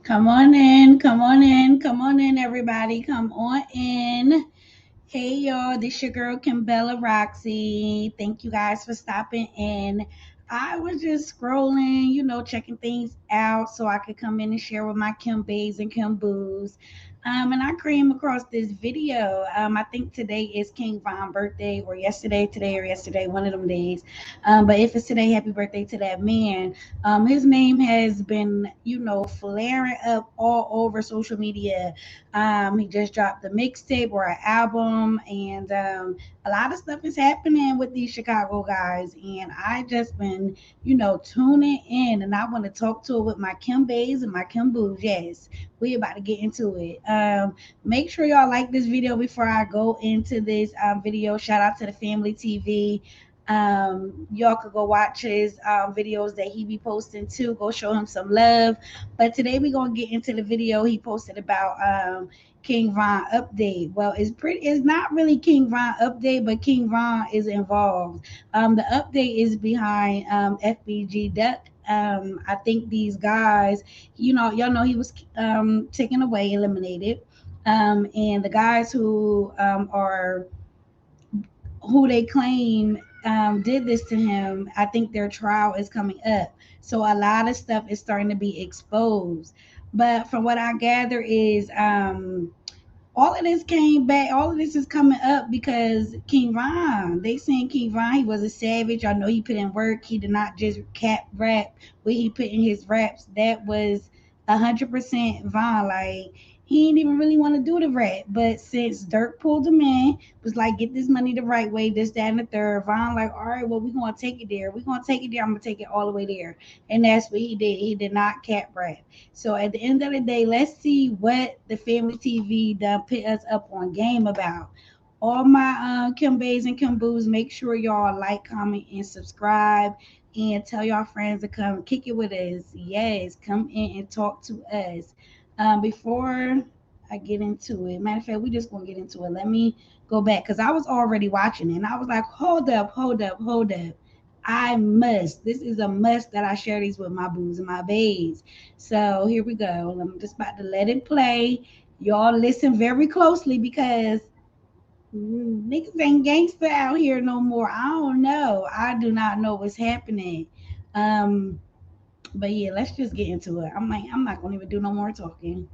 Come on in, come on in, come on in, everybody. Come on in. Hey, y'all, this your girl, Kimbella Roxy. Thank you guys for stopping in. I was just scrolling, checking things out so I could come in and share with my Kim Bays and Kim Boos. And I came across this video. I think today is King Von's birthday, or today or yesterday, one of them days. But if it's today, happy birthday to that man. His name has been, flaring up all over social media. He just dropped a mixtape or an album, and a lot of stuff is happening with these Chicago guys. And I just been, tuning in, and I want to talk to it with my Kim Bays and my Kim Boos. Yes, we about to get into it. Make sure y'all like this video before I go into this video. Shout out to the Family TV. Y'all could go watch his videos that he be posting too. Go show him some love. But today we're gonna get into the video he posted about King Von update. Well, it's not really King Von update, but King Von is involved. The update is behind FBG Duck. I think these guys, y'all know he was taken away, eliminated. And the guys who they claim did this to him, I think their trial is coming up. So a lot of stuff is starting to be exposed. But from what I gather is all of this came back. All of this is coming up because King Von. They saying King Von, he was a savage. I know he put in work. He did not just cap rap. What he put in his raps, that was 100% Von. Like, he didn't even really want to do the rap. But since Dirk pulled him in, was like, get this money the right way, this, that, and the third. Von like, all right, well, we're going to take it there. We're going to take it there. I'm going to take it all the way there. And that's what he did. He did not cap rap. So at the end of the day, let's see what the Family TV done put us up on game about. All my Kim Bays and Kim Boos, make sure y'all like, comment, and subscribe. And tell y'all friends to come kick it with us. Yes, come in and talk to us. Before I get into it, matter of fact, we just gonna get into it. Let me go back because I was already watching it and I was like, hold up. This is a must that I share these with my boos and my bays. So here we go. I'm just about to let it play. Y'all listen very closely because niggas ain't gangster out here no more. I don't know. I do not know what's happening. But yeah, let's just get into it. I'm not gonna even do no more talking.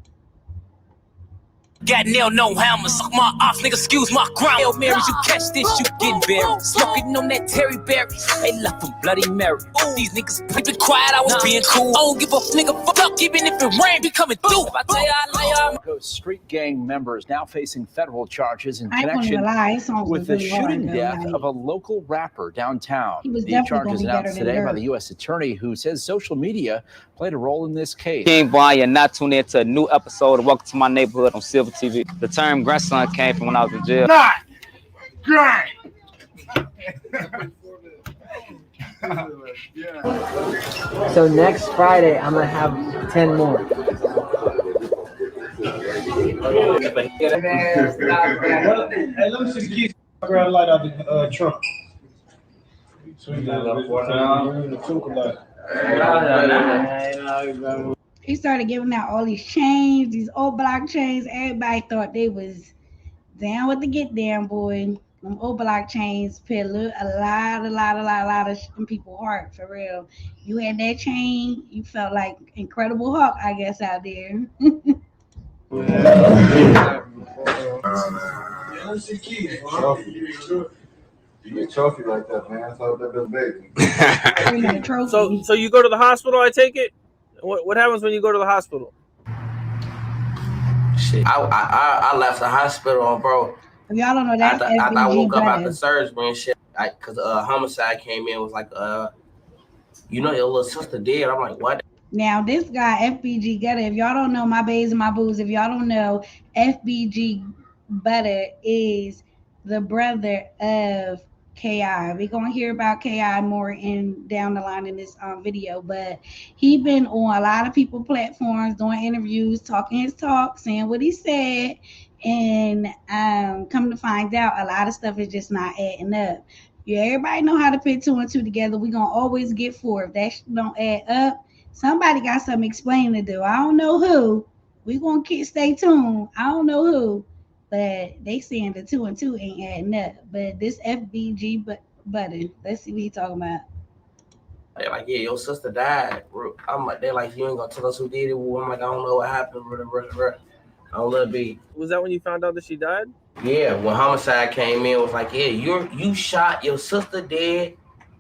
Got nail, no hammer, suck my off, nigga, excuse my ground. Hail Marys, you catch this, you getting buried. Smoking on that Terry Berry, they left from Bloody Mary. These niggas been quiet, I was being cool. I don't give a nigga fuck, even if it rain, be coming through. If I tell you I lay on. Street gang members now facing federal charges in connection with the shooting death of a local rapper downtown. The charges announced today by the U.S. attorney, who says social media played a role in this case. King Von, you're not tuned in to a new episode of Welcome to My Neighborhood on Silver TV. The term grandson came from when I was in jail. Not great. So next Friday, I'm gonna have 10 more. Hey, let me see the keys. Grab a light out the trunk. He started giving out all these chains, these old block chains. Everybody thought they was down with the get down, boy. Them old block chains put a lot of people's heart, for real. You had that chain, you felt like Incredible Hulk, I guess, out there. You get trophy like that, man. That's how that baby. So you go to the hospital, I take it? What happens when you go to the hospital? Shit, I left the hospital, bro. If y'all don't know that, I woke up after surgery and shit. Cause homicide came in, was like, your little sister dead. I'm like, what? Now this guy FBG Butta, if y'all don't know, my bays and my boos, if y'all don't know, FBG Butta is the brother of KI. We're gonna hear about KI more down the line in this video, but he been on a lot of people platforms doing interviews, talking his talk, saying what he said, and come to find out a lot of stuff is just not adding up. Yeah, everybody know how to put two and two together. We're gonna always get four. If that don't add up, Somebody got some explaining to do. I don't know who. We gonna stay tuned. I don't know who, but they saying the 2 and 2 ain't adding up. But this FBG Butta, let's see what he talking about. They're like, yeah, your sister died. I'm like, they're like, you ain't gonna tell us who did it. I'm like, I don't know what happened. I don't let it be. Was that when you found out that she died? Yeah, when homicide came in, it was like, yeah, you shot your sister dead.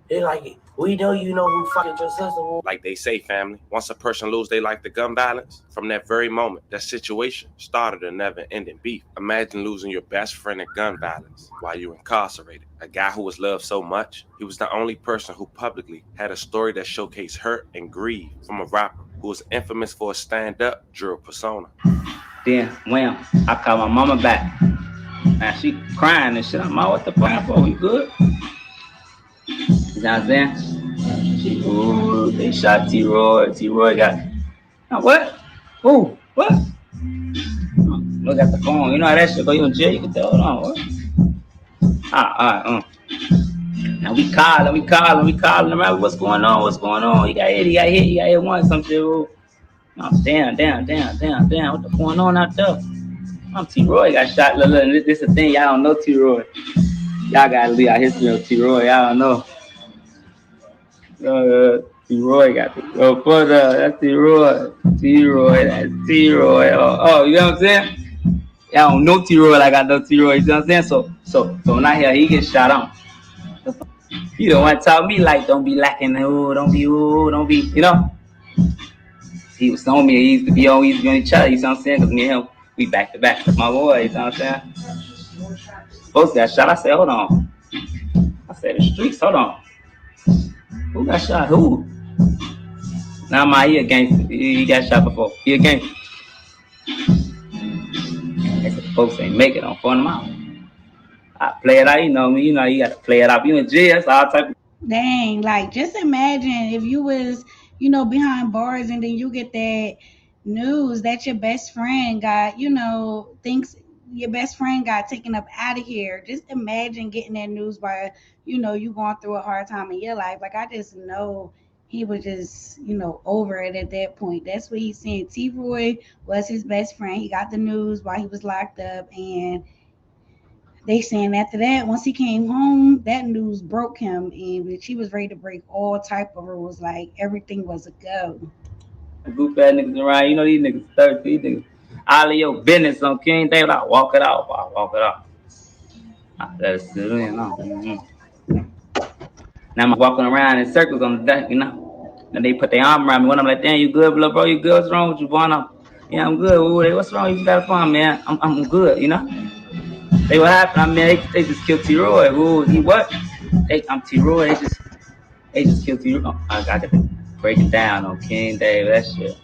They're like, we know you know who fucked your sister. Like they say, family, once a person lose their life to gun violence, from that very moment, that situation started a never-ending beef. Imagine losing your best friend to gun violence while you incarcerated. A guy who was loved so much, he was the only person who publicly had a story that showcased hurt and grief from a rapper who was infamous for a stand-up drill persona. Then, wham, I called my mama back. And she crying and shit. I'm like, what the fuck for? We good? You know what I'm saying? She, ooh, they shot T-Roy. T-Roy got, oh, what? Ooh, what? Look at the phone. You know how that shit go. You in jail, you can tell. Hold on, what? Now we calling. No matter what's going on. You got hit once. Some shit. Oh, damn. What's going on out there? I'm T-Roy got shot. Look, this is the thing. Y'all don't know T-Roy. Y'all gotta leave our history of T-Roy. Y'all don't know. T-Roy got the Butta. That's T-Roy. That's T-Roy. Oh, you know what I'm saying? Y'all don't know T-Roy like I know T-Roy. You know what I'm saying? So when I hear he gets shot on, he don't want to tell me like don't be lacking. Don't be. You know. He was telling me he used to be on each other. You know what I'm saying? Because me and him, we back to back. That's my boy. You know what I'm saying? Both got shot. I said, hold on. I said, the streets, hold on. Who got shot? Who? Nah, he a gangster. He got shot before. He a gangster. That's the folks ain't make it. Don't phone them out. I play it out, you know me. You know, you got to play it out. You in jail, that's all type of. Dang, like just imagine if you was, behind bars and then you get that news that your best friend got, thinks your best friend got taken up out of here. Just imagine getting that news by, you going through a hard time in your life. Like I just know he was just, over it at that point. That's what he's saying. T Roy was his best friend. He got the news while he was locked up, and they saying after that, once he came home, that news broke him, and she was ready to break all type of rules. Like everything was a go. Goof ass niggas around, you know these niggas thirsty. These niggas all of your business on King David. I walk it off. I let it sit in. Now I'm walking around in circles on the deck, you know. And they put their arm around me. When I'm like, damn, you good, bro? You good? What's wrong with you, boy? Yeah, I'm good. Ooh, what's wrong? You got a phone, man? I'm good, you know. They what happened? I mean, they just killed T-Roy. Ooh, he what? I'm T-Roy. They just killed T-Roy. Oh, I got to break it down on King David. That shit.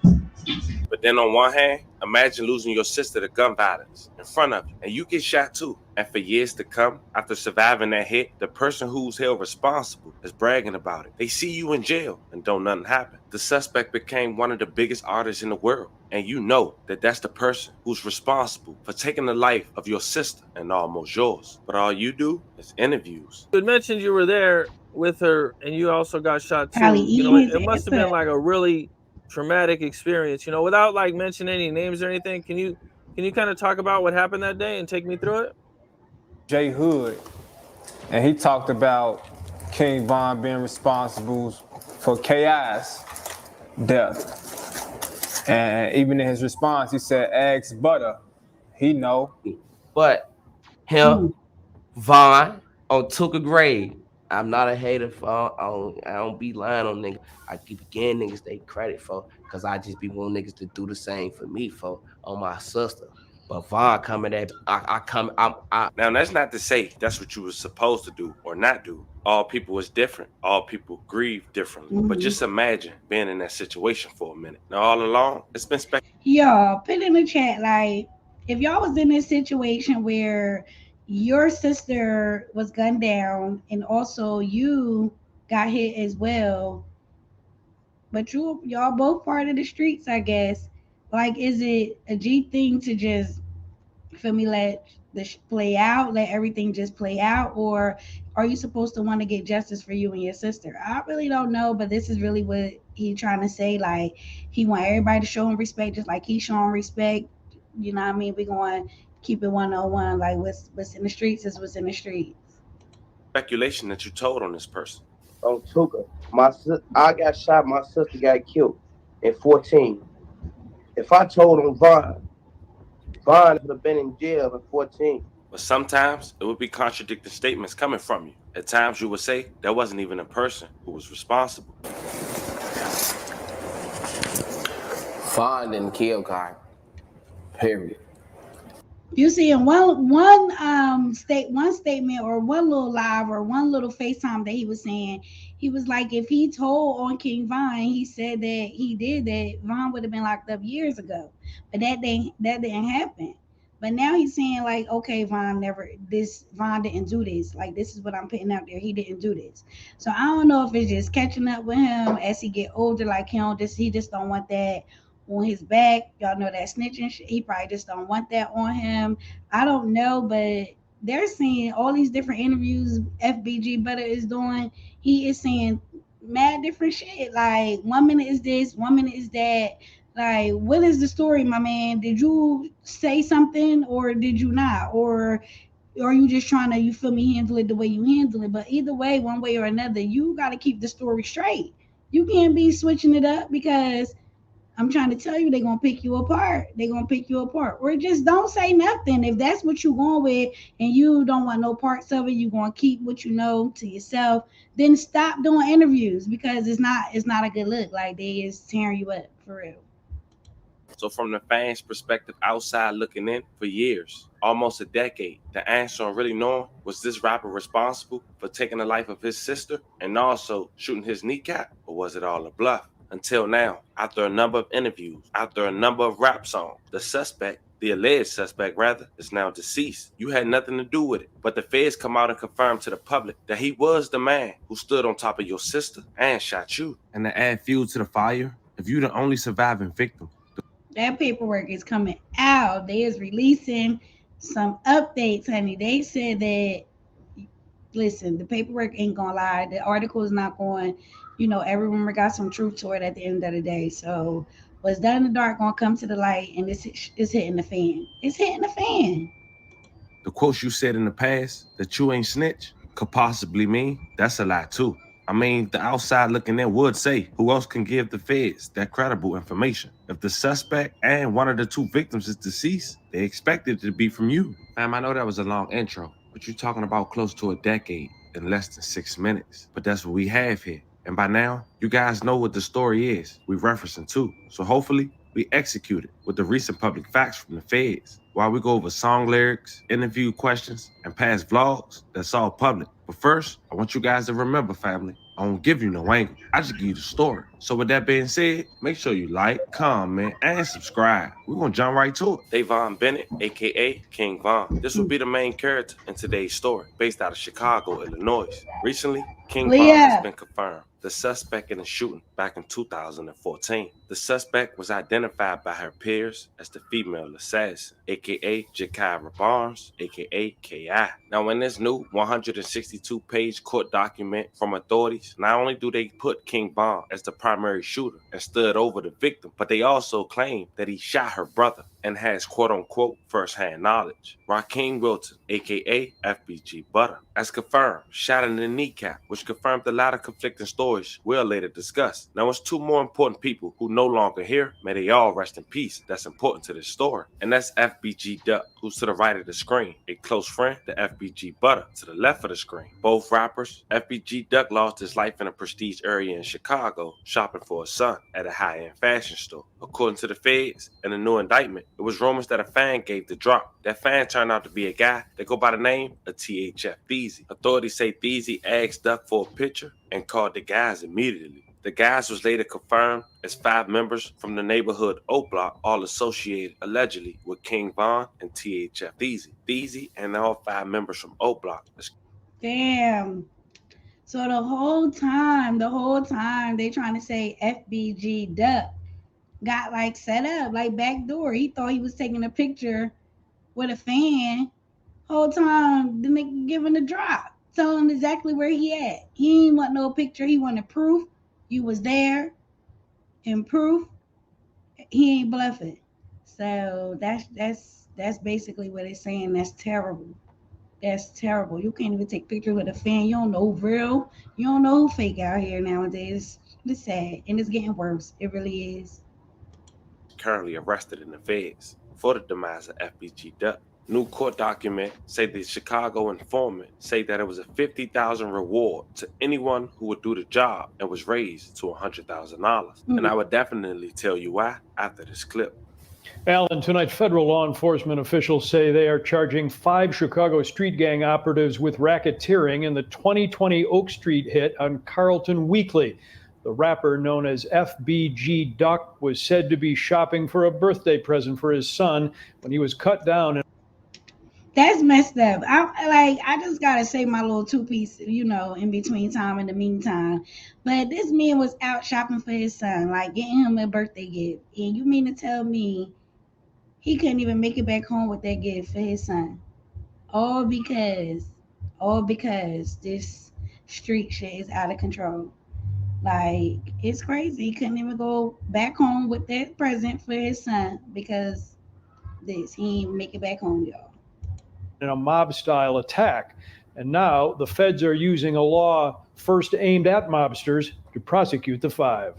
But then on one hand, imagine losing your sister to gun violence in front of you, and you get shot too. And for years to come, after surviving that hit, the person who's held responsible is bragging about it. They see you in jail and don't nothing happen. The suspect became one of the biggest artists in the world, and you know that that's the person who's responsible for taking the life of your sister and almost yours. But all you do is interviews. You mentioned you were there with her, and you also got shot too. Probably It must have been like a really traumatic experience. Without like mentioning any names or anything, can you kind of talk about what happened that day and take me through it? Jay Hood, and he talked about King Von being responsible for KI's death. And even in his response, he said, "Ask Butta, he know." But him, Von, on Tuka grade. I'm not a hater for. I don't be lying on niggas. I keep getting niggas they credit for, cause I just be wanting niggas to do the same for me for on my sister. But Von coming at Now that's not to say that's what you were supposed to do or not do. All people is different. All people grieve differently. Mm-hmm. But just imagine being in that situation for a minute. Now all along, it's been Y'all put in the chat, like, if y'all was in this situation where your sister was gunned down and also you got hit as well, but y'all both part of the streets, I guess. Like, is it a G thing to just let play out, let everything just play out, or are you supposed to want to get justice for you and your sister? I really don't know, but this is really what he trying to say. Like, he want everybody to show him respect, just like he's showing respect. You know what I mean? We going to keep it 101. Like, what's in the streets is what's in the streets. Speculation that you told on this person. On Tuka, I got shot. My sister got killed in 14. If I told on Vaughn would have been in jail in 14. But sometimes it would be contradicting statements coming from you. At times you would say there wasn't even a person who was responsible. Vaughn didn't kill Kai. Period. You see, in one statement or one little live or one little FaceTime that he was saying, he was like, if he told on King Von, he said that he did that, Von would have been locked up years ago. But that didn't happen. But now he's saying like, okay, Von didn't do this. Like, this is what I'm putting out there. He didn't do this. So I don't know if it's just catching up with him as he get older. Like, he just don't want that on his back. Y'all know that snitching shit. He probably just don't want that on him. I don't know, but they're saying all these different interviews FBG Butta is doing. He is saying mad different shit. Like, 1 minute is this, 1 minute is that. Like, what is the story, my man? Did you say something or did you not? Or are you just trying to, you feel me, handle it the way you handle it? But either way, one way or another, you got to keep the story straight. You can't be switching it up, because I'm trying to tell you, they're going to pick you apart. They're going to pick you apart. Or just don't say nothing. If that's what you're going with and you don't want no parts of it, you're going to keep what you know to yourself, then stop doing interviews, because it's not a good look. Like, they is tearing you up, for real. So from the fans' perspective, outside looking in, for years, almost a decade, the answer on really knowing, was this rapper responsible for taking the life of his sister and also shooting his kneecap, or was it all a bluff? Until now, after a number of interviews, after a number of rap songs, the alleged suspect rather, is now deceased. You had nothing to do with it. But the feds come out and confirm to the public that he was the man who stood on top of your sister and shot you. And to add fuel to the fire, if you're the only surviving victim, that paperwork is coming out. They is releasing some updates, honey. They said that, listen, the paperwork ain't gonna lie. The article is not going, every rumor got some truth to it at the end of the day. So what's done in the dark gonna come to the light, and it's hitting the fan. It's hitting the fan. The quotes you said in the past that you ain't snitch could possibly mean that's a lie too. I mean, the outside looking in would say, who else can give the feds that credible information? If the suspect and one of the two victims is deceased, they expect it to be from you. Fam, I know that was a long intro, but you're talking about close to a decade in less than 6 minutes. But that's what we have here. And by now, you guys know what the story is we're referencing to. So hopefully, we execute it with the recent public facts from the feds. While we go over song lyrics, interview questions, and past vlogs, that's all public. But first, I want you guys to remember, family, I won't give you no angle. I just give you the story. So with that being said, make sure you like, comment, and subscribe. We're going to jump right to it. Davon Bennett, a.k.a. King Von. This will be the main character in today's story, based out of Chicago, Illinois. Recently, King Von has been confirmed the suspect in the shooting back in 2014. The suspect was identified by her peers as the female assassin, aka Jakira Barnes, aka K.I. Now, in this new 162-page court document from authorities, not only do they put King Von as the primary shooter and stood over the victim, but they also claim that he shot her brother and has quote-unquote first-hand knowledge. Raheem Wilton, aka FBG Butta, as confirmed, shot in the kneecap, which confirmed a lot of conflicting stories we'll later discuss. Now, it's two more important people who no longer here. May they all rest in peace. That's important to this story. And that's FBG Duck, who's to the right of the screen, a close friend to FBG Butta to the left of the screen. Both rappers. FBG Duck lost his life in a prestige area in Chicago, shopping for his son at a high-end fashion store. According to the feds and a new indictment, it was rumors that a fan gave the drop. That fan turned out to be a guy that go by the name of THF Theezy. Authorities say Theezy asked Duck for a picture and called the guys immediately. The guys was later confirmed as 5 members from the neighborhood O Block, all associated allegedly with King Von and THF Theezy. Theezy and all 5 members from O Block. Damn. So the whole time, they trying to say FBG Duck got like set up, like backdoor. He thought he was taking a picture with a fan Whole time the nigga giving a drop, telling exactly where he at. He ain't want no picture. He wanted proof. You was there, and proof. He ain't bluffing. So that's basically what it's saying. That's terrible. That's terrible. You can't even take pictures with a fan. You don't know who real. You don't know who fake out here nowadays. It's sad, and it's getting worse. It really is. Currently arrested in the feds for the demise of FBG Duck. New court document say the Chicago informant say that it was a $50,000 reward to anyone who would do the job and was raised to $100,000. And I would definitely tell you why after this clip. Alan, tonight federal law enforcement officials say they are charging 5 Chicago street gang operatives with racketeering in the 2020 Oak Street hit on Carlton Weekly. The rapper, known as FBG Duck, was said to be shopping for a birthday present for his son when he was cut down. That's messed up. I just gotta say my little 2-piece, in between time, in the meantime. But this man was out shopping for his son, like getting him a birthday gift. And you mean to tell me he couldn't even make it back home with that gift for his son? All because this street shit is out of control. Like, it's crazy. He couldn't even go back home with that present for his son because he ain't make it back home, y'all. In a mob-style attack. And now the feds are using a law first aimed at mobsters to prosecute the 5.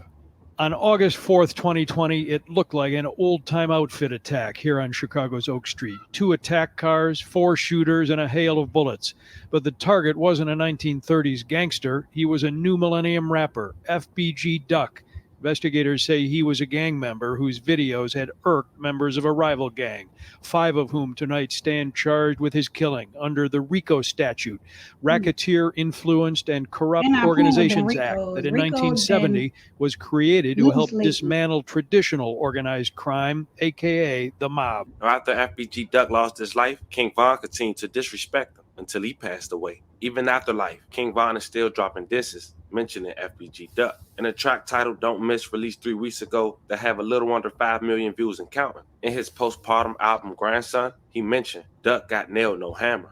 On August 4th, 2020, it looked like an old-time outfit attack here on Chicago's Oak Street. 2 attack cars, 4 shooters, and a hail of bullets. But the target wasn't a 1930s gangster. He was a new millennium rapper, FBG Duck. Investigators say he was a gang member whose videos had irked members of a rival gang, 5 of whom tonight stand charged with his killing under the RICO statute, Racketeer Influenced and Corrupt Organizations Act, that in 1970 was created to help dismantle traditional organized crime, aka the mob. After FBG Duck lost his life, King Von continued to disrespect him until he passed away. Even after life, King Von is still dropping disses mentioning FBG Duck. In a track titled Don't Miss, released 3 weeks ago, that have a little under 5 million views and counting. In his postpartum album Grandson, he mentioned Duck got nailed, no hammer.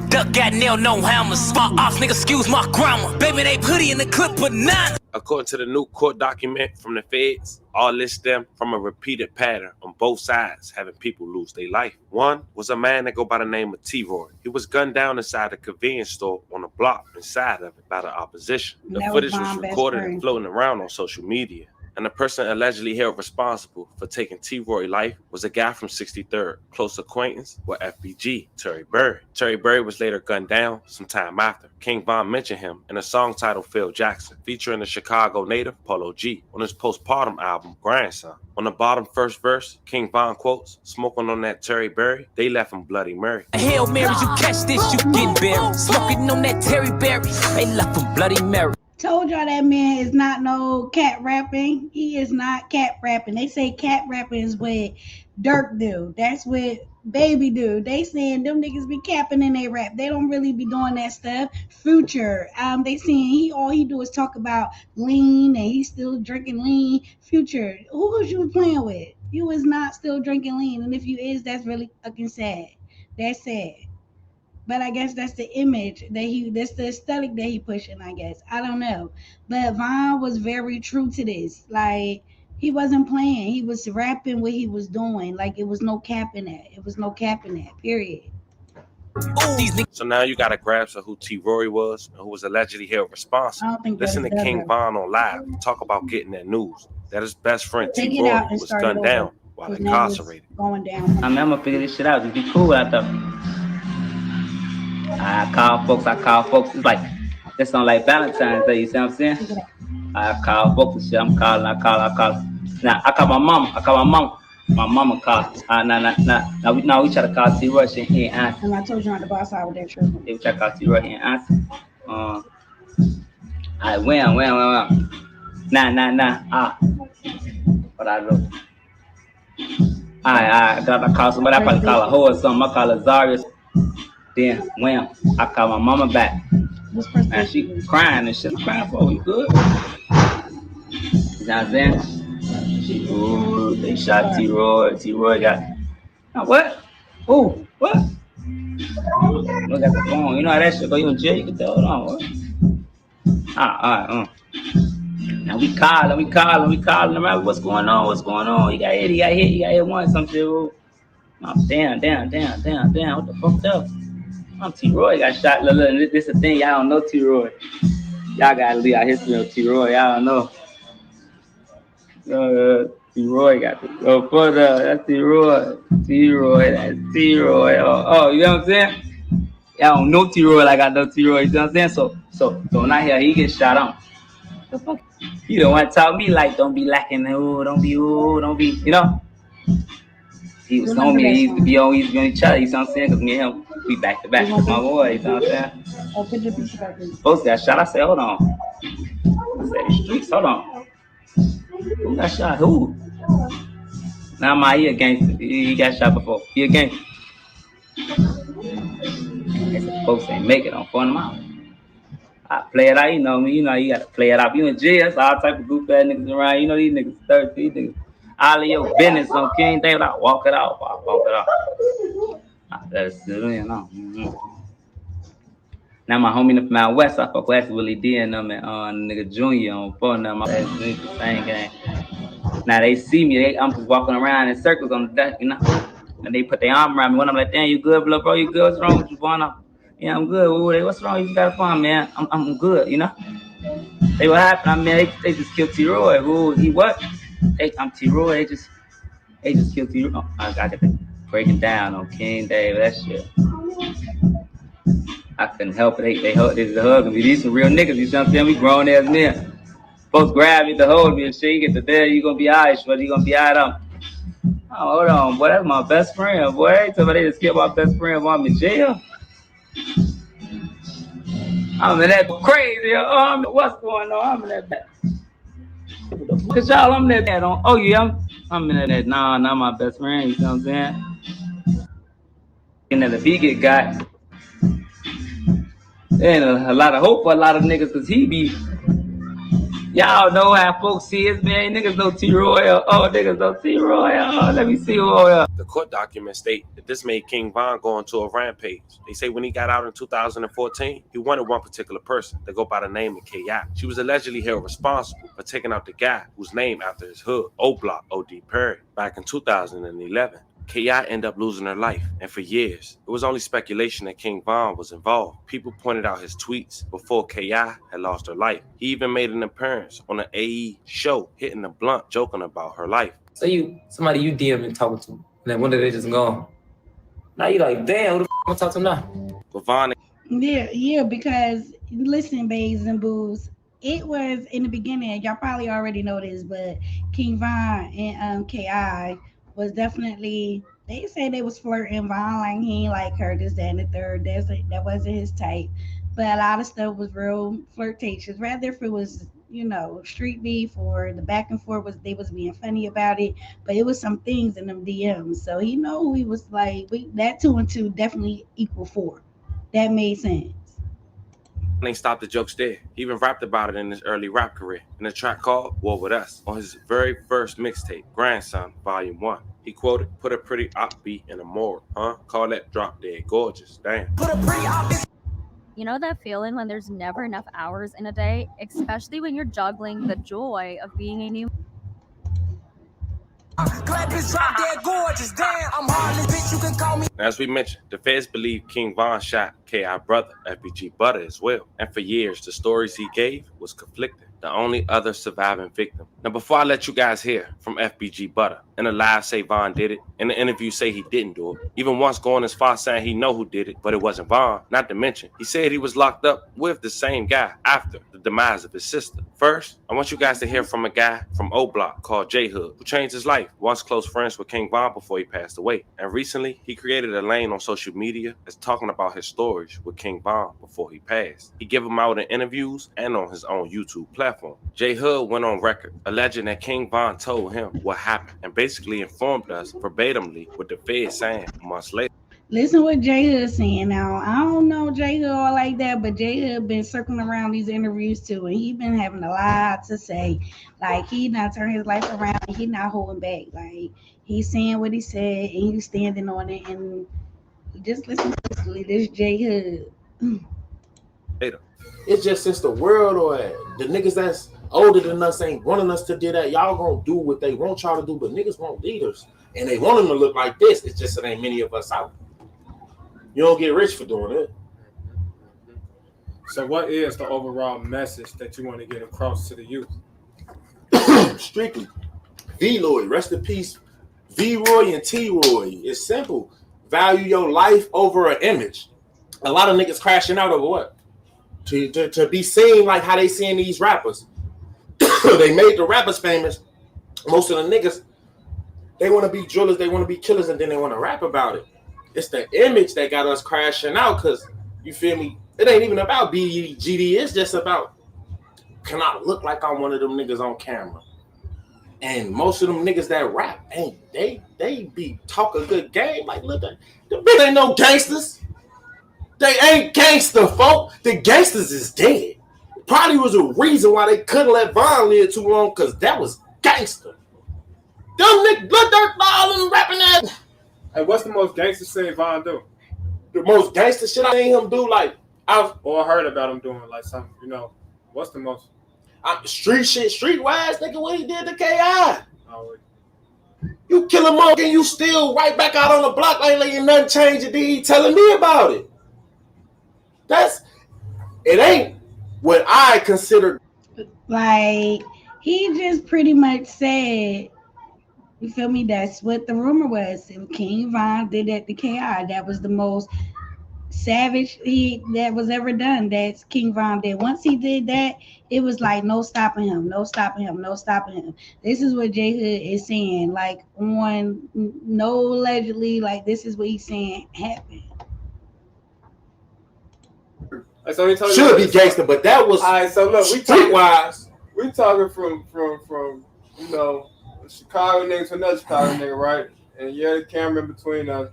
Duck got nailed, no hammers. My off nigga, excuse my grammar. Baby, they putty in the clip, but none. According to the new court document from the feds, all this stemmed from a repeated pattern on both sides having people lose their life. One was a man that go by the name of T-Roy. He was gunned down inside a convenience store on a block inside of it by the opposition. The footage was recorded and floating around on social media. And the person allegedly held responsible for taking T-Roy's life was a guy from 63rd, close acquaintance with FBG, Terry Berry. Terry Berry was later gunned down some time after. King Von mentioned him in a song titled Phil Jackson, featuring the Chicago native Polo G on his postpartum album Grandson. On the bottom first verse, King Von quotes, "Smoking on that Terry Berry, they left him Bloody Mary." Hail Mary, you catch this, you get buried. Smoking on that Terry Berry, they left him Bloody Mary. Told y'all that man is not no cat rapping. He is not cat rapping. They say cat rapping is what Dirk do. That's what Baby do. They saying them niggas be capping in their rap. They don't really be doing that stuff. Future, they saying all he do is talk about lean and he's still drinking lean. Future, who was you playing with? You was not still drinking lean, and if you is, that's really fucking sad. That's sad. But I guess that's the image that's the aesthetic that he pushing, I guess. I don't know. But Von was very true to this. Like, he wasn't playing. He was rapping what he was doing. Like, it was no cap in that. It was no cap in that, period. So now you got a grasp of who T-Roy was and who was allegedly held responsible. Listen to King Von on live talk about getting that news. That his best friend T-Roy was gunned down while incarcerated. Going down. I'm gonna figure this shit out. Just be cool out there. I call folks. It's like, it's on like Valentine's Day, you see what I'm saying? I call folks and shit. I call. Now, I call my mom. My mama called. Now we try to call T-Roy, she ain't answer. And I told you on the boss out with that trip. We try to call T-Roy, he ain't answer. I win. Nah. What I do? I gotta call somebody. I probably call a hoe or something. I call a Zarius. Then, wham, I call my mama back. And she crying and shit. I'm crying for you good. You know what I'm saying? They shot T-Roy. T-Roy got. Now what? Ooh, what? Look at the phone. You know how that shit go. You in jail, you can tell. Hold on. What? All right. Now we calling. Remember what's going on? You got hit once. Some shit. I'm damn. What the fuck up? I'm T-Roy got shot. Look, this is the thing. Y'all don't know T-Roy. Y'all gotta leave our history of T-Roy. Y'all don't know. T-Roy got it. Oh, Butta, that's T-Roy. That's T-Roy. Oh, you know what I'm saying? Y'all don't know T-Roy like I know T-Roy. You know what I'm saying? So when I hear he get shot on, the fuck? You don't want to talk me like don't be lacking. Don't be. You know? He was homie. He used to be on each other. You know what I'm saying? Because me and him, we back to back. That's my boy. You know what I'm saying? Folks got shot. I said, hold on. I said, the streets, hold on. Who got shot? Who? Nah, he a gangster. He got shot before. He a gangster. They said folks ain't make it on phone out. I play it out, you know me. You know, you gotta play it out. You in jail, that's all type of goof ass niggas around. You know, these niggas 30, these niggas. All of your business on King David, I walk it out. I let it sit in, no. Now my homie from out west, I fuck West Willie D and them and nigga Junior on phone them. The same game. Now they see me, I'm just walking around in circles on the deck, you know. And they put their arm around me. When I'm like, damn, you good, bro? You good? What's wrong with you, boy? Yeah, I'm good. What's wrong? You got a phone, man? I'm good, you know. They what happened? I mean, they just killed T-Roy. Who? He what? I'm T-Roy. They just killed T-Roy. Oh, I got to breaking down on King David. That shit. I couldn't help it. They hugging me. These some real niggas. You know what I'm saying? We grown ass men. Folks grab me to hold me and shit. You get to there, you gonna be alright, but you gonna be alright. Oh, hold on, boy. That's my best friend, boy. Tell me they just killed my best friend while I'm in jail. I'm in that crazy. What's going on? I'm in that bad. Cause y'all, I'm in that bad on. Oh yeah, I'm in that. Nah, not my best friend. You know what I'm saying? And then if he get got, then a lot of hope for a lot of niggas, cause he be. Y'all know how folks see it, man. Niggas know T-Roy. Niggas know T-Roy. Let me see who. The court documents state that this made King Von go into a rampage. They say when he got out in 2014, he wanted one particular person to go by the name of K.I. She was allegedly held responsible for taking out the guy who's named after his hood, O-Block, O.D. Perry, back in 2011. K.I. ended up losing her life, and for years, it was only speculation that King Von was involved. People pointed out his tweets before K.I. had lost her life. He even made an appearance on an AE show, hitting a blunt, joking about her life. So somebody you DM and talking to, and then one day they just gone. Now you like, damn, who the f*** I'm talking to now? But Von. Yeah, because listen, BAE'S and Boos, it was in the beginning. Y'all probably already know this, but King Von and Ki was definitely. They say they was flirting. Von like he ain't like her, this, that, and the third. That wasn't his type. But a lot of stuff was real flirtatious. Rather if it was street beef or the back and forth was they was being funny about it. But it was some things in them DMs. So he was like that 2 and 2 definitely equal 4. That made sense. Ain't stopped the jokes there. He even rapped about it in his early rap career in a track called War With Us on his very first mixtape, Grandson, Volume 1. He quoted, put a pretty upbeat in a morgue, huh? Call that drop dead gorgeous, damn. You know that feeling when there's never enough hours in a day, especially when you're juggling the joy of being a new. As we mentioned, the feds believe King Von shot K.I. brother, FBG Butta, as well. And for years, the stories he gave was conflicting. The only other surviving victim. Now, before I let you guys hear from FBG Butta, in a live say Von did it, in the interview say he didn't do it, even once going as far saying he know who did it, but it wasn't Von. Not to mention, he said he was locked up with the same guy after the demise of his sister. First, I want you guys to hear from a guy from O-Block called J Hood, who changed his life, once close friends with King Von before he passed away. And recently, he created a lane on social media that's talking about his stories with King Von before he passed. He gave them out in interviews and on his own YouTube platform. J Hood went on record alleging that King Von told him what happened and basically informed us verbatimly what the Fed saying months later. Listen what J Hood saying now. I don't know J Hood all like that, but J Hood been circling around these interviews too, and he been having a lot to say. Like he not turning his life around, and he not holding back. Like he's saying what he said, and he's standing on it. And Just listen to this J Hood. It's just since the world or the niggas that's older than us ain't wanting us to do that. Y'all gonna do what they want y'all to do, but niggas want leaders. And they want them to look like this. It's just that ain't many of us out. You don't get rich for doing it. So what is the overall message that you want to get across to the youth? Strictly. V-Roy, rest in peace. V-Roy and T-Roy. It's simple. Value your life over an image. A lot of niggas crashing out over what? To be seen like how they seeing these rappers. They made the rappers famous. Most of the niggas, they want to be drillers, they want to be killers, and then they want to rap about it. It's the image that got us crashing out because, you feel me, it ain't even about BGD. It's just about, can I look like I'm one of them niggas on camera? And most of them niggas that rap, they be talking good game. Like, look, the bitch ain't no gangsters. They ain't gangster, folk. The gangsters is dead. Probably was a reason why they couldn't let Von live too long, because that was gangster. Them niggas, Blood Dirt, all them rapping that. And what's the most gangster shit Von do? The most gangster shit I seen him do, like, or heard about him doing, like something, you know, what's the most? Street shit, streetwise, nigga, what he did to K.I. You kill him up and you still right back out on the block, ain't letting nothing change it, he telling me about it. It ain't what I consider. Like, he just pretty much said, you feel me, that's what the rumor was. And King Von did that to K.I. That was the most savage that was ever done. That's King Von did. Once he did that, it was like no stopping him, no stopping him, no stopping him. This is what J Hood is saying, like, on no allegedly, like, this is what he's saying happened. So he should be gangster, but that was all right. So look, streetwise. We talking from you know, a Chicago nigga to another Chicago nigga, right? And you're the camera in between us.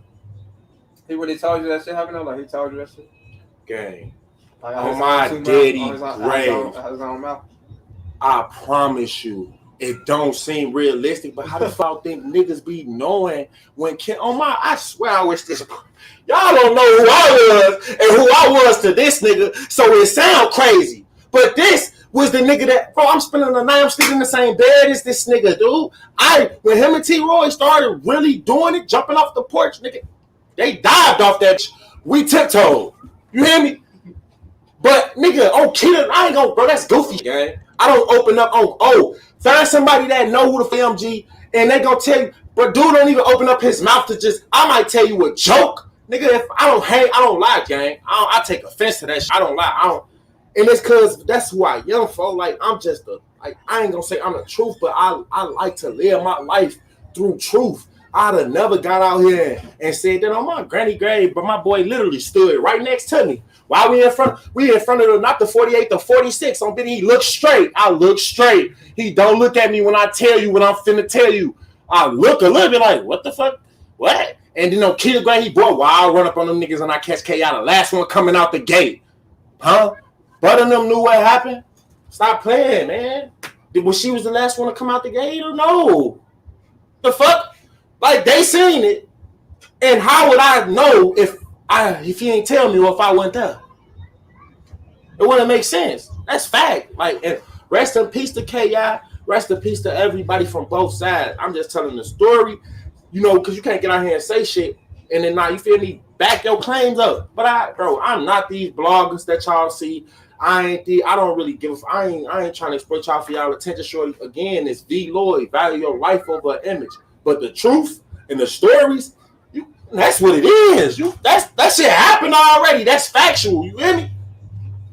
He really told you that shit happened? Like, he told you that shit? Gang. Like, on my daddy grave. I promise you, it don't seem realistic, but how the fuck think niggas be knowing when I swear I wish this. Y'all don't know who I was and who I was to this nigga, so it sound crazy. But this was the nigga that, bro, I'm spending the night, I'm sleeping in the same bed as this nigga, dude. When him and T-Roy started really doing it, jumping off the porch, nigga, they dived off that. We tiptoed. You hear me? But nigga, kid, I ain't gonna, bro, that's goofy, gang. I don't open up find somebody that know who the FMG, and they gonna tell you, but dude don't even open up his mouth to just, I might tell you a joke. Nigga, if I don't lie, gang. I take offense to that shit. I don't lie. And it's cause that's who I am, for. Like, I'm just I ain't gonna say I'm the truth, but I like to live my life through truth. I'd have never got out here and said that on my granny grave, but my boy literally stood right next to me. While we in front of the, not the 48, the 46 on Benny. He looked straight. I look straight. He don't look at me when I tell you what I'm finna tell you. I look a little bit like, what the fuck? What? And then on Kid Gray, he brought, I run up on them niggas and I catch K out. The last one coming out the gate. Huh? Butta and them knew what happened. Stop playing, man. Was she the last one to come out the gate or no? The fuck? Like, they seen it. And how would I know if he ain't tell me or if I went there? It wouldn't make sense. That's fact. Like, and rest in peace to K.I. Rest in peace to everybody from both sides. I'm just telling the story, you know, because you can't get out here and say shit and then now, you feel me, back your claims up. But I'm not these bloggers that y'all see. I don't really give I ain't trying to exploit y'all for y'all attention. Shorty, again, it's V. Lloyd. Value your life over an image. But the truth and the stories, that's what it is. That shit happened already. That's factual. You hear me?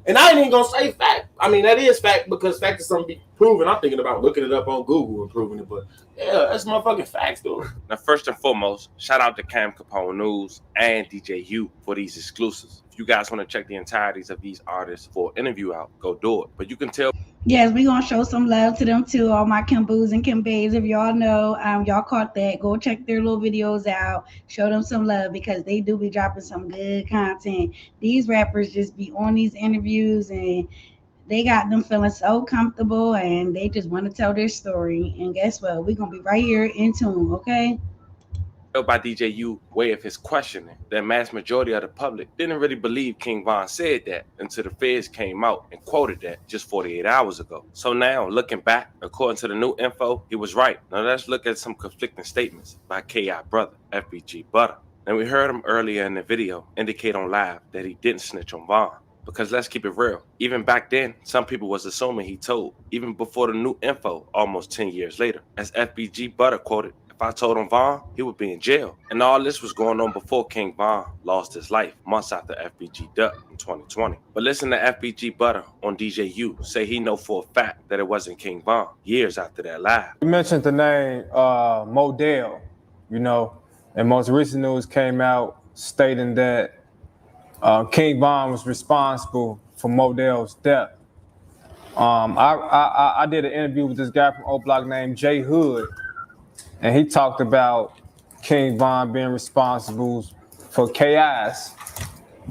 And I ain't even gonna say fact. I mean, that is fact because fact is something to be proven. I'm thinking about looking it up on Google and proving it, but yeah, that's motherfucking facts, dude. Now, first and foremost, shout out to Cam Capone News and DJ Hugh for these exclusives. If you guys want to check the entireties of these artists for an interview out, go do it. But you can tell. Yes, we're going to show some love to them too, all my Kimboos and Kimbays. If y'all know, y'all caught that, go check their little videos out. Show them some love because they do be dropping some good content. These rappers just be on these interviews and they got them feeling so comfortable and they just want to tell their story. And guess what? We're going to be right here in tune, okay? by DJU way of his questioning, the mass majority of the public didn't really believe King Von said that until the feds came out and quoted that just 48 hours ago. So now, looking back, according to the new info, he was right. Now let's look at some conflicting statements by K.I. brother, FBG Butta. And we heard him earlier in the video indicate on live that he didn't snitch on Von. Because let's keep it real, even back then, some people was assuming he told, even before the new info almost 10 years later. As FBG Butta quoted, if I told on Von, he would be in jail. And all this was going on before King Von lost his life months after FBG Duck in 2020. But listen to FBG Butta on DJU say he know for a fact that it wasn't King Von years after that live. You mentioned the name Modell, you know, and most recent news came out stating that King Von was responsible for Modell's death. I did an interview with this guy from O Block named Jay Hood, and he talked about King Von being responsible for K.I.'s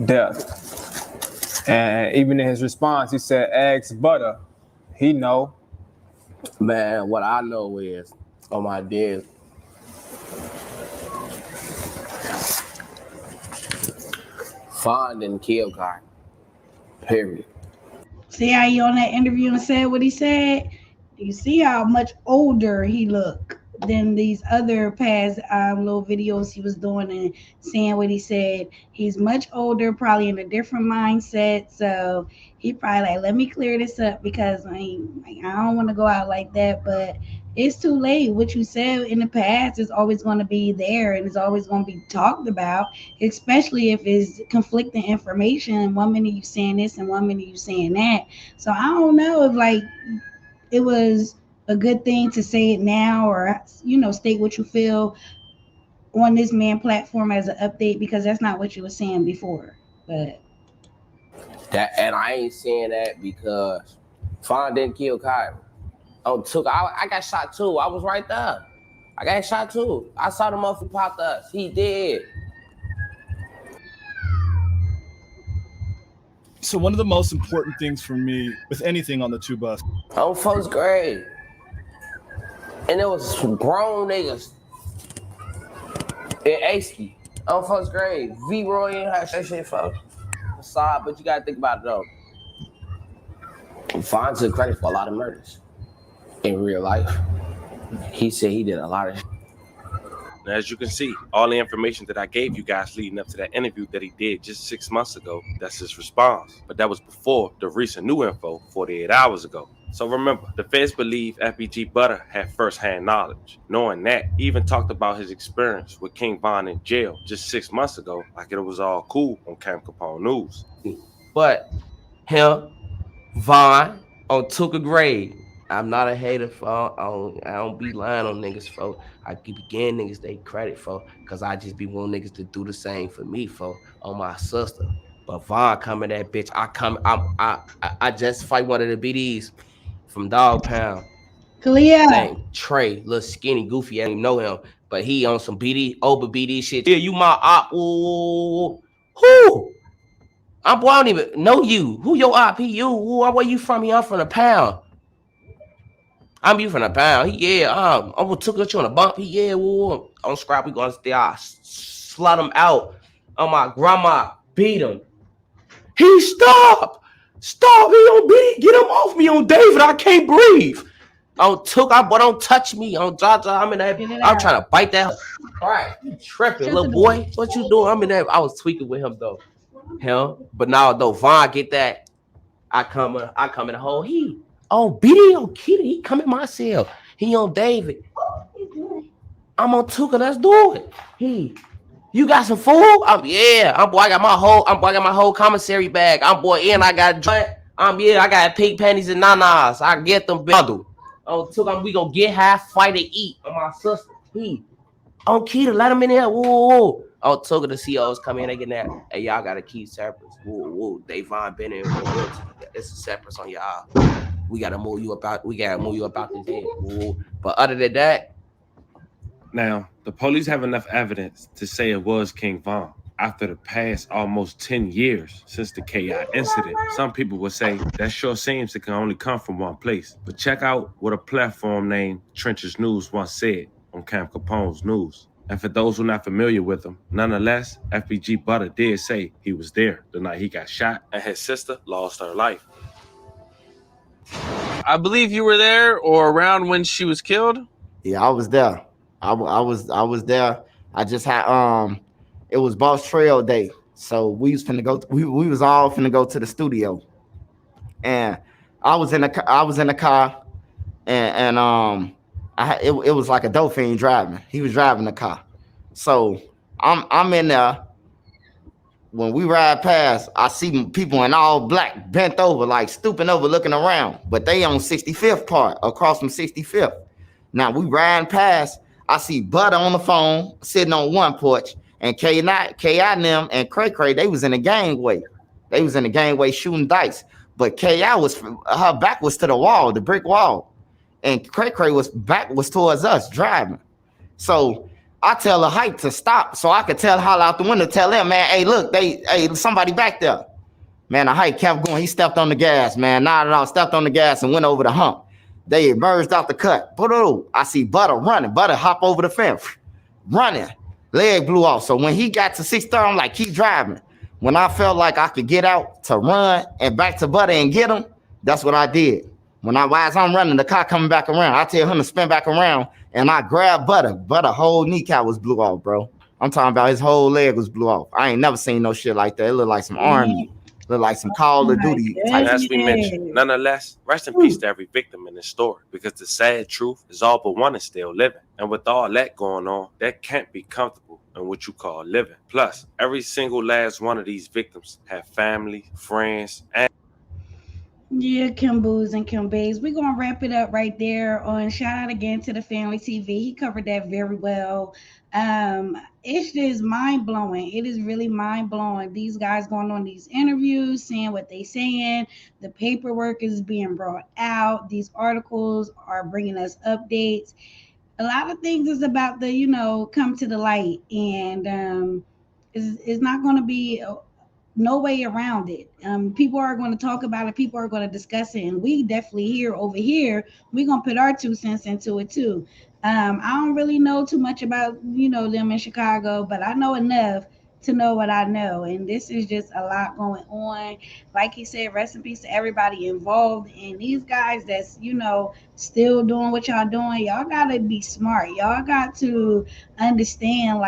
death. And even in his response, he said, "Ask Butta, he know." Man, what I know is, on my dead, Von didn't kill God. Period. See how he on that interview and said what he said? You see how much older he looked than these other past little videos he was doing and saying what he said. He's much older, probably in a different mindset. So he probably like, let me clear this up because I don't want to go out like that. But it's too late. What you said in the past is always going to be there and it's always going to be talked about, especially if it's conflicting information. 1 minute you saying this and 1 minute you saying that. So I don't know if like it was a good thing to say it now or, you know, state what you feel on this man platform as an update because that's not what you were saying before. But that, and I ain't saying that because Von didn't kill Kyrie. I got shot too. I was right there. I got shot too. I saw the motherfucker popped us. He did. So one of the most important things for me with anything on the two bus. On first grade. And there was some grown niggas in A-ski on first grade. V-Roy ain't had that shit, folks. Sorry, but you gotta think about it though. Von took credit for a lot of murders in real life. He said he did a lot of shit. Now, as you can see, all the information that I gave you guys leading up to that interview that he did just 6 months ago, that's his response. But that was before the recent new info 48 hours ago. So remember, the feds believe FBG Butta had first-hand knowledge. Knowing that, he even talked about his experience with King Von in jail just 6 months ago, like it was all cool on Cam Capone News. But him, Von, on took a grade. I'm not a hater, for I don't be lying on niggas, for I keep getting niggas they credit for, cause I just be wanting niggas to do the same for me, for on my sister. But Von coming that bitch, I just fight one of the BDs from Dog Pound. Clear. Named Trey, little skinny, goofy. I don't even know him, but he on some BD, over BD shit. Yeah, you my op. Ooh, who? I don't even know you. Who your op? He you? Ooh, where you from? I'm from the Pound. I'm you from the Pound. He, yeah, I'm gonna took you on a bump. He, yeah, woo. On scrap, we gonna stay. I slut him out. On my grandma, beat him. He stop. Stop. He on beat. Get him off me on David. I can't breathe. On took, but don't touch me. On Jaja, I'm in that. I'm trying to bite that. All right, you tripping, little boy. What you doing? I'm in that. I was tweaking with him though. But now though, Von get that. I come in the hole. He on BD on Kitty. He come in my cell. He on David. I'm on Tuka. Let's do it. You got some food? I got my whole commissary bag. And I got joint. I got pink panties and nanas. I get them bundled. Oh, Tuka, we gonna get high, fight, and eat. On my sister. On Kita, let him in there. Whoa. Oh, Tuka, the CEOs come in, they get that. Hey, y'all gotta keep separates. Whoa. Davon been in. It's a separates on y'all. We gotta move you about. We gotta move you about this head. Whoa. But other than that, now the police have enough evidence to say it was King Von. After the past almost 10 years since the KI incident, some people would say that sure seems it can only come from one place. But check out what a platform named Trenches News once said on Cam Capone's News. And for those who are not familiar with him, nonetheless, FBG Butta did say he was there the night he got shot and his sister lost her life. I believe you were there or around when she was killed. Yeah, I was there. I was there. I just had it was Boss Trail Day, so we was finna go. We was all finna go to the studio, and I was in the car, and it was like a Dolphin driving. He was driving the car, so I'm in there. When we ride past, I see people in all black bent over, like stooping over, looking around. But they on 65th part, across from 65th. Now we riding past, I see Butta on the phone, sitting on one porch, and K.I. and them and Cray Cray, they was in the gangway. They was in the gangway shooting dice. But K.I. her back was to the wall, the brick wall. And Cray Cray was towards us, driving. So I tell a hype to stop so I could holler out the window, tell them, man, hey, look, somebody back there. Man, the hype kept going. He stepped on the gas, man, nodded off, stepped on the gas and went over the hump. They emerged out the cut. I see Butta running. Butta hop over the fence, running. Leg blew off. So when he got to 6:30, I'm like, keep driving. When I felt like I could get out to run and back to Butta and get him, that's what I did. As I'm running, the car coming back around, I tell him to spin back around, and I grabbed Butta. Butta whole kneecap was blew off, bro. I'm talking about his whole leg was blew off. I ain't never seen no shit like that. It looked like some army, looked like some Call of Duty type. As we mentioned, nonetheless, rest in peace to every victim in this story, because the sad truth is all but one is still living. And with all that going on, that can't be comfortable in what you call living. Plus, every single last one of these victims have family, friends, and yeah, Kimboos and Kimbays. We're going to wrap it up right there on shout out again to the Family TV. He covered that very well. It's just mind blowing. It is really mind blowing. These guys going on these interviews, saying what they saying. The paperwork is being brought out. These articles are bringing us updates. A lot of things is about to, come to the light. And it's not going to be no way around it. People are going to talk about it. People are going to discuss it, and we definitely over here, we're going to put our 2 cents into it too. I don't really know too much about them in Chicago, but I know enough to know what I know, and this is just a lot going on. Like he said, rest in peace to everybody involved, and these guys that's still doing what y'all doing. Y'all gotta be smart. Y'all got to understand,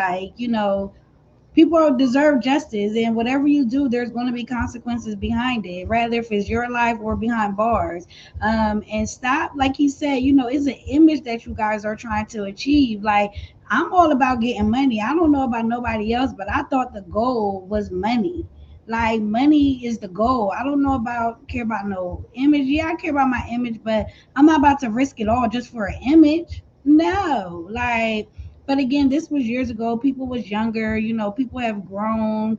people deserve justice, and whatever you do, there's going to be consequences behind it, rather if it's your life or behind bars. And stop, like he said, it's an image that you guys are trying to achieve. Like, I'm all about getting money. I don't know about nobody else, but I thought the goal was money. Like, money is the goal. I don't care about no image. Yeah, I care about my image, but I'm not about to risk it all just for an image. No, but again, this was years ago. People was younger. People have grown.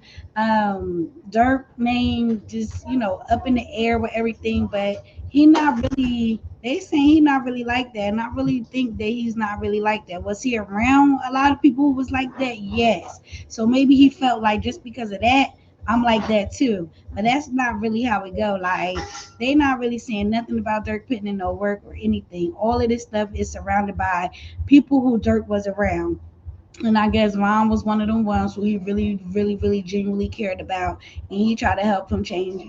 Dirk name just up in the air with everything, but he not really. They saying he not really like that. And I really think that he's not really like that. Was he around a lot of people who was like that? Yes. So maybe he felt like just because of that, I'm like that too. But that's not really how it go. Like, they not really saying nothing about Dirk putting in no work or anything. All of this stuff is surrounded by people who Dirk was around. And I guess Ron was one of them ones who he really, really, really genuinely cared about. And he tried to help him change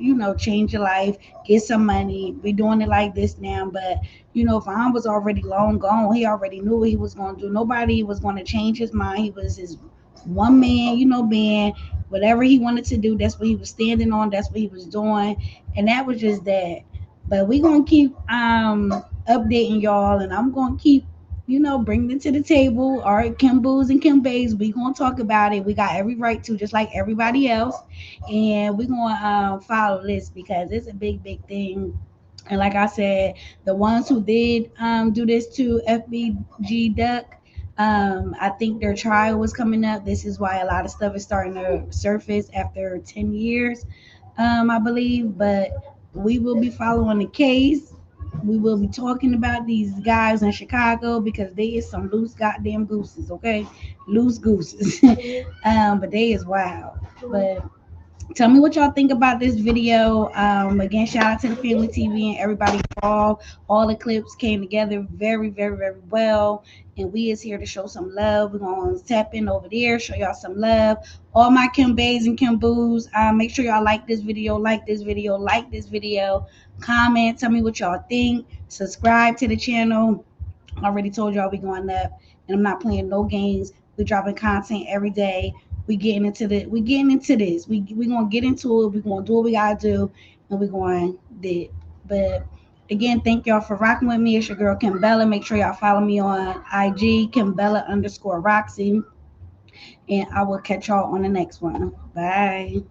your life, get some money. We doing it like this now. But, Ron was already long gone. He already knew what he was going to do. Nobody was going to change his mind. He was his one man, being whatever he wanted to do. That's what he was standing on. That's what he was doing. And that was just that. But we going to keep updating y'all. And I'm going to keep bring it to the table. All right, Kimboos and Kimbays, we gonna talk about it. We got every right to, just like everybody else, and we gonna follow this because it's a big, big thing. And like I said, the ones who did do this to FBG Duck, I think their trial was coming up. This is why a lot of stuff is starting to surface after 10 years, I believe. But we will be following the case. We will be talking about these guys in Chicago because they is some loose goddamn gooses, okay? Loose gooses. But they is wild. But Tell me what y'all think about this video. Again, shout out to the Family TV and everybody involved. All the clips came together very, very, very well. And we is here to show some love. We're going to tap in over there, show y'all some love. All my Kim Bays and Kim Boos, make sure y'all like this video, like this video, comment, tell me what y'all think. Subscribe to the channel. I already told y'all we going up, and I'm not playing no games. We dropping content every day. We getting into this. We gonna get into it. We gonna do what we gotta do, and we going to. But again, thank y'all for rocking with me. It's your girl Kim Bella. Make sure y'all follow me on IG, Kimbella_Roxy, and I will catch y'all on the next one. Bye.